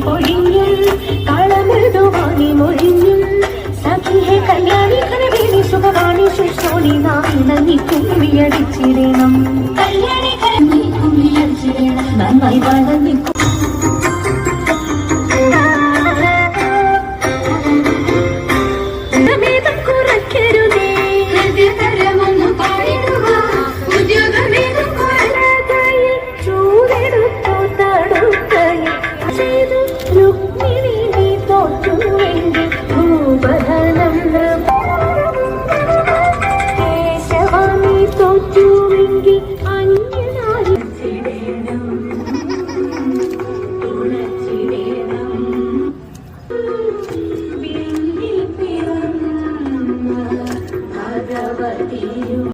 പൊഴിഞ്ഞും കളമൃദുവാണി മൊഴിഞ്ഞും സഖിഹെ കല്യാണി കരവേണി സുഖവാണി ശുശ്രോണി നാമിണങ്ങി കുമ്മിയടിച്ചിടണം കല്യാണി കരഞ്ഞി കുമ്മിയടിച്ചിടണം നന്നായി വളർന്നി